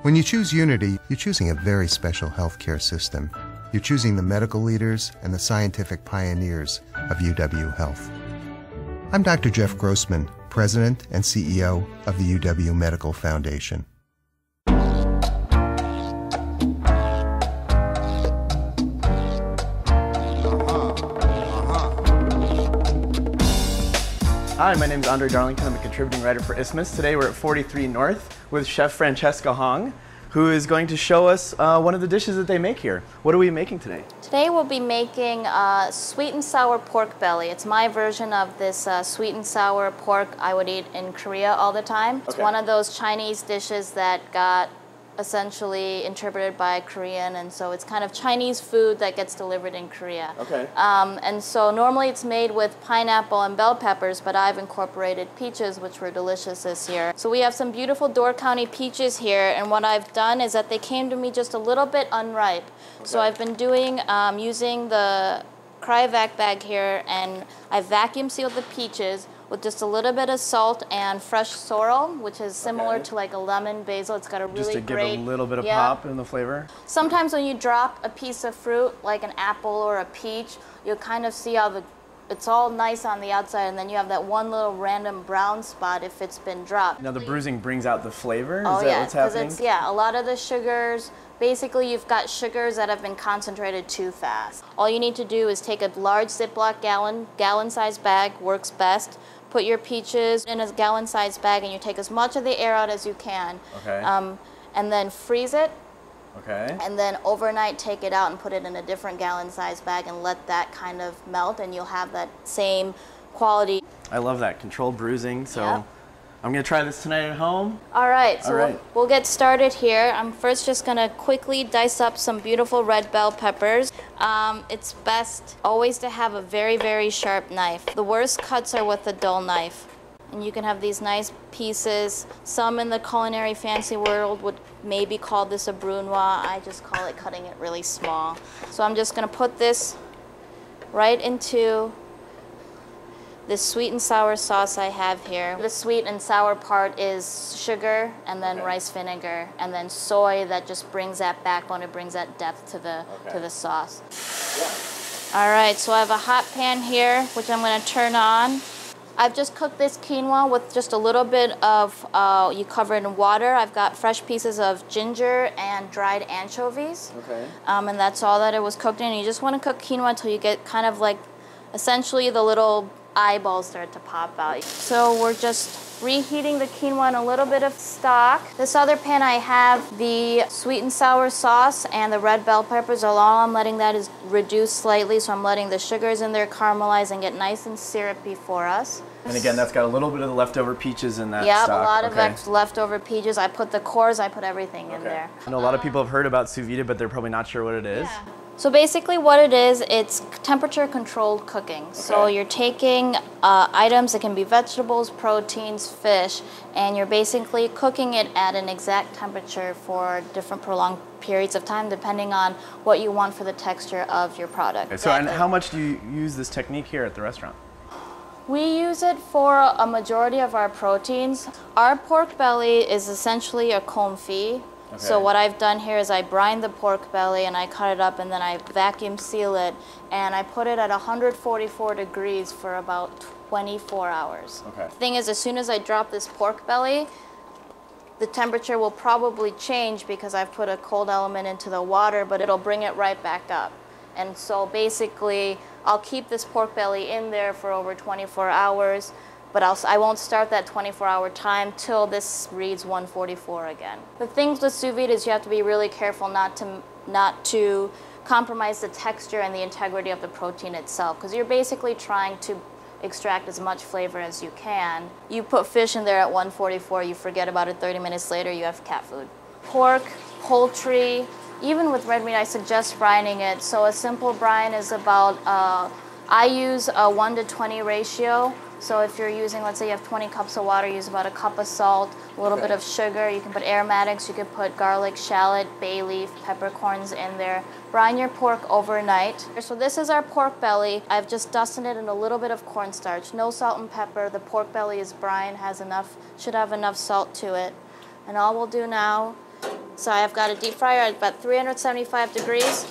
When you choose Unity, you're choosing a very special healthcare system. You're choosing the medical leaders and the scientific pioneers of UW Health. I'm Dr. Jeff Grossman, President and CEO of the UW Medical Foundation. Hi, my name is Andre Darlington. I'm a contributing writer for Isthmus. Today we're at 43 North with Chef Francesca Hong, who is going to show us one of the dishes that they make here. What are we making today? Today we'll be making sweet and sour pork belly. It's my version of this sweet and sour pork I would eat in Korea all the time. It's one of those Chinese dishes that got essentially interpreted by Korean, and so it's kind of Chinese food that gets delivered in Korea. And so normally it's made with pineapple and bell peppers, but I've incorporated peaches, which were delicious this year. So we have some beautiful Door County peaches here, and what I've done is that they came to me just a little bit unripe. So I've been doing, using the cryovac bag here, and I vacuum sealed the peaches with just a little bit of salt and fresh sorrel, which is similar to like a lemon basil. It's got a really just to great, give a little bit of pop in the flavor. Sometimes when you drop a piece of fruit, like an apple or a peach, you'll kind of see how it's all nice on the outside, and then you have that one little random brown spot if it's been dropped. Now the bruising brings out the flavor? Oh, is that what's happening? It's, a lot of the sugars, basically you've got sugars that have been concentrated too fast. All you need to do is take a large Ziploc gallon-sized bag, works best. Put your peaches in a gallon-sized bag, and you take as much of the air out as you can. And then freeze it. And then overnight take it out and put it in a different gallon-sized bag and let that kind of melt, and you'll have that same quality. I love that, controlled bruising. So I'm gonna try this tonight at home. All right, so we'll get started here. I'm first just gonna quickly dice up some beautiful red bell peppers. It's best always to have a very, very sharp knife. The worst cuts are with a dull knife. And you can have these nice pieces. Some in the culinary fancy world would maybe call this a brunoise. I just call it cutting it really small. So I'm just gonna put this right into this sweet and sour sauce I have here. The sweet and sour part is sugar, and then rice vinegar, and then soy that just brings that backbone. It brings that depth to the sauce. All right, so I have a hot pan here, which I'm gonna turn on. I've just cooked this quinoa with just a little bit of, you cover it in water. I've got fresh pieces of ginger and dried anchovies. And that's all that it was cooked in. You just wanna cook quinoa until you get kind of like, essentially the little eyeballs start to pop out. So we're just reheating the quinoa in a little bit of stock. This other pan I have the sweet and sour sauce and the red bell peppers. All I'm letting that is reduce slightly, so I'm letting the sugars in there caramelize and get nice and syrupy for us. And again, that's got a little bit of the leftover peaches in that stock. Yeah, a lot of leftover peaches. I put the cores, I put everything in there. I know a lot of people have heard about sous vide, but they're probably not sure what it is. So basically what it is, it's temperature controlled cooking. So you're taking items that can be vegetables, proteins, fish, and you're basically cooking it at an exact temperature for different prolonged periods of time depending on what you want for the texture of your product. Okay, so and how much do you use this technique here at the restaurant? We use it for a majority of our proteins. Our pork belly is essentially a confit. So what I've done here is I brine the pork belly and I cut it up, and then I vacuum seal it, and I put it at 144 degrees for about 24 hours. The thing is, as soon as I drop this pork belly, the temperature will probably change because I've put a cold element into the water, but it'll bring it right back up. And so basically, I'll keep this pork belly in there for over 24 hours, but I won't start that 24-hour time till this reads 144 again. The things with sous vide is you have to be really careful not to compromise the texture and the integrity of the protein itself, because you're basically trying to extract as much flavor as you can. You put fish in there at 144, you forget about it 30 minutes later, you have cat food. Pork, poultry, even with red meat, I suggest brining it. So a simple brine is about, I use a 1:20 ratio. So if you're using, let's say you have 20 cups of water, use about a cup of salt, a little bit of sugar. You can put aromatics, you could put garlic, shallot, bay leaf, peppercorns in there. Brine your pork overnight. So this is our pork belly. I've just dusted it in a little bit of cornstarch. No salt and pepper. The pork belly is brine, should have enough salt to it. And all we'll do now So I've got a deep fryer at about 375 degrees.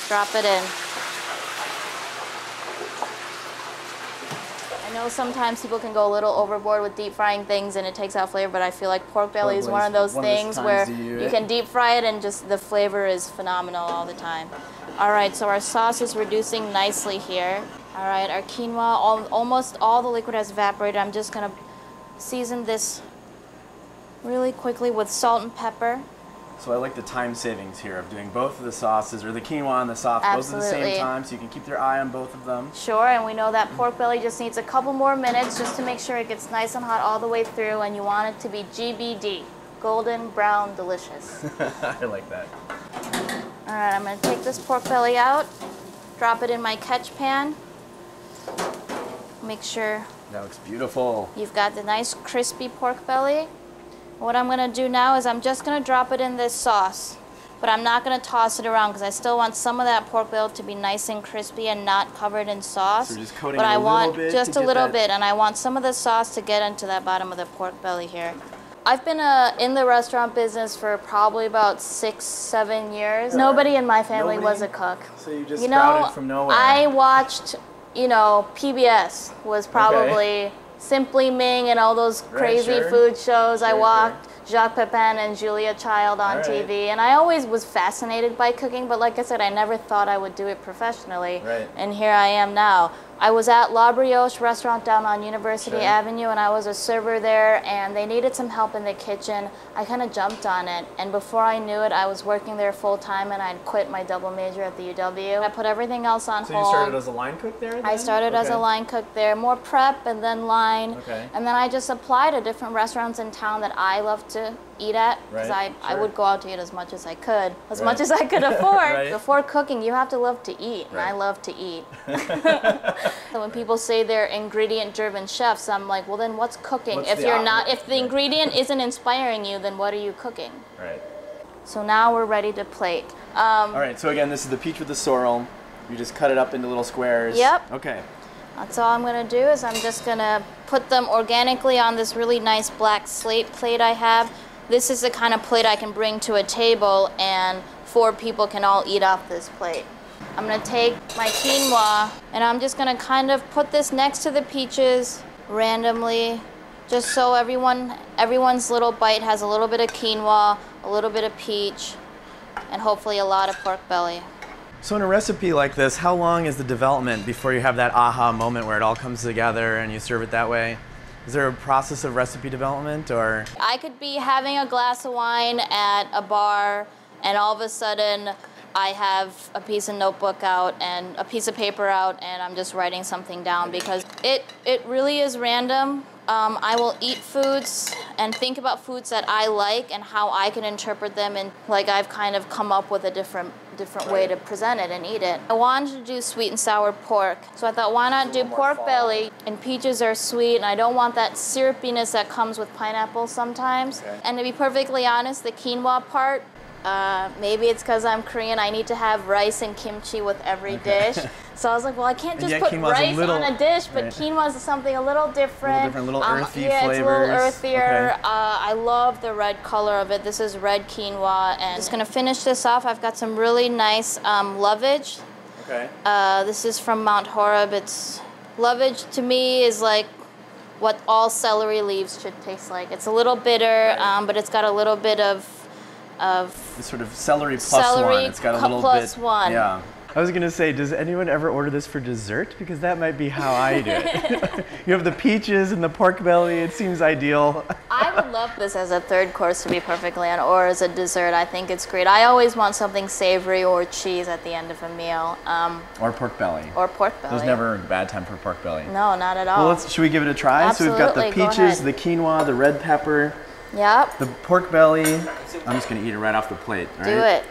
Drop it in. I know sometimes people can go a little overboard with deep frying things and it takes out flavor, but I feel like pork belly is one of those things where you can deep fry it and just the flavor is phenomenal all the time. All right, so our sauce is reducing nicely here. All right, our quinoa, almost all the liquid has evaporated. I'm just gonna season this really quickly with salt and pepper. So I like the time savings here of doing both of the sauces, or the quinoa and the sauce, both at the same time, so you can keep your eye on both of them. Sure, and we know that pork belly just needs a couple more minutes just to make sure it gets nice and hot all the way through, and you want it to be GBD, golden brown delicious. I like that. All right, I'm gonna take this pork belly out, drop it in my catch pan. Make sure that looks beautiful. You've got the nice crispy pork belly. What I'm gonna do now is I'm just gonna drop it in this sauce, but I'm not gonna toss it around because I still want some of that pork belly to be nice and crispy and not covered in sauce. So just coating but it I want little bit just a little bit, and I want some of the sauce to get into that bottom of the pork belly here. I've been in the restaurant business for probably about 6-7 years. Nobody in my family was a cook. So you just sprouted from nowhere. I watched, PBS was probably Simply Ming and all those crazy food shows. I walked Jacques Pepin and Julia Child on TV, and I always was fascinated by cooking, but like I said, I never thought I would do it professionally, and here I am now. I was at La Brioche restaurant down on University Avenue, and I was a server there, and they needed some help in the kitchen. I kind of jumped on it, and before I knew it, I was working there full time, and I'd quit my double major at the UW. I put everything else on hold. So you started as a line cook there then? I started as a line cook there, more prep and then line, and then I just applied to different restaurants in town that I love to eat at, because I would go out to eat as much as I could, much as I could afford. Before cooking, you have to love to eat, and I love to eat. So when people say they're ingredient-driven chefs, I'm like, well, then what's cooking? If the ingredient isn't inspiring you, then what are you cooking? So now we're ready to plate. All right, so again, this is the peach with the sorrel. You just cut it up into little squares. Yep. Okay. That's all I'm gonna do is I'm just gonna put them organically on this really nice black slate plate I have. This is the kind of plate I can bring to a table and 4 people can all eat off this plate. I'm gonna take my quinoa and I'm just gonna kind of put this next to the peaches randomly, just so everyone's little bite has a little bit of quinoa, a little bit of peach, and hopefully a lot of pork belly. So in a recipe like this, how long is the development before you have that aha moment where it all comes together and you serve it that way? Is there a process of recipe development, or? I could be having a glass of wine at a bar and all of a sudden I have a piece of notebook out and a piece of paper out and I'm just writing something down because it really is random. I will eat foods and think about foods that I like and how I can interpret them, and like I've kind of come up with a different way to present it and eat it. I wanted to do sweet and sour pork, so I thought why not do pork belly, and peaches are sweet and I don't want that syrupiness that comes with pineapple sometimes. And to be perfectly honest, the quinoa part, maybe it's because I'm Korean, I need to have rice and kimchi with every dish. So I was like, well, I can't just put rice on a dish, but quinoa is something a little different. A little earthy flavors. Yeah, it's a little earthier. I love the red color of it. This is red quinoa. And I'm just going to finish this off. I've got some really nice lovage. This is from Mount Horeb. Lovage to me is like what all celery leaves should taste like. It's a little bitter, but it's got a little bit of sort of celery plus one. It's got a little plus bit. One. Yeah. I was gonna say, does anyone ever order this for dessert? Because that might be how I do it. You have the peaches and the pork belly. It seems ideal. I would love this as a third course, to be perfectly honest, or as a dessert. I think it's great. I always want something savory or cheese at the end of a meal. Or pork belly. Or pork belly. There's never a bad time for pork belly. No, not at all. Well, should we give it a try? Absolutely. So we've got the peaches, the quinoa, the red pepper. Yep. The pork belly. I'm just gonna eat it right off the plate. All right? Do it.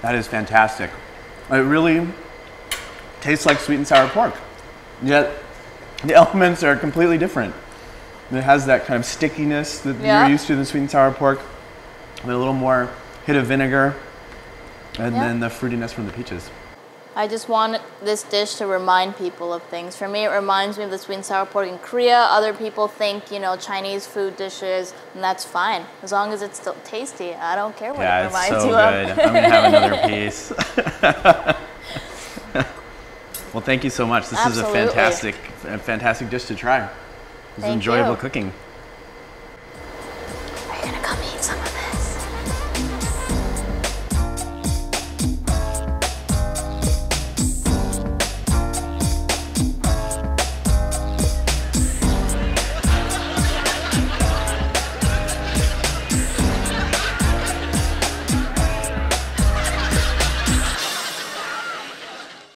That is fantastic. It really tastes like sweet and sour pork, yet the elements are completely different. It has that kind of stickiness that you're used to in the sweet and sour pork, with a little more hit of vinegar, and then the fruitiness from the peaches. I just want this dish to remind people of things. For me, it reminds me of the sweet and sour pork in Korea. Other people think, you know, Chinese food dishes, and that's fine. As long as it's still tasty, I don't care what it reminds you of. Yeah, it's so good. I'm gonna have another piece. Well, thank you so much. This is a fantastic dish to try. It's enjoyable cooking. Are you gonna come eat some of this?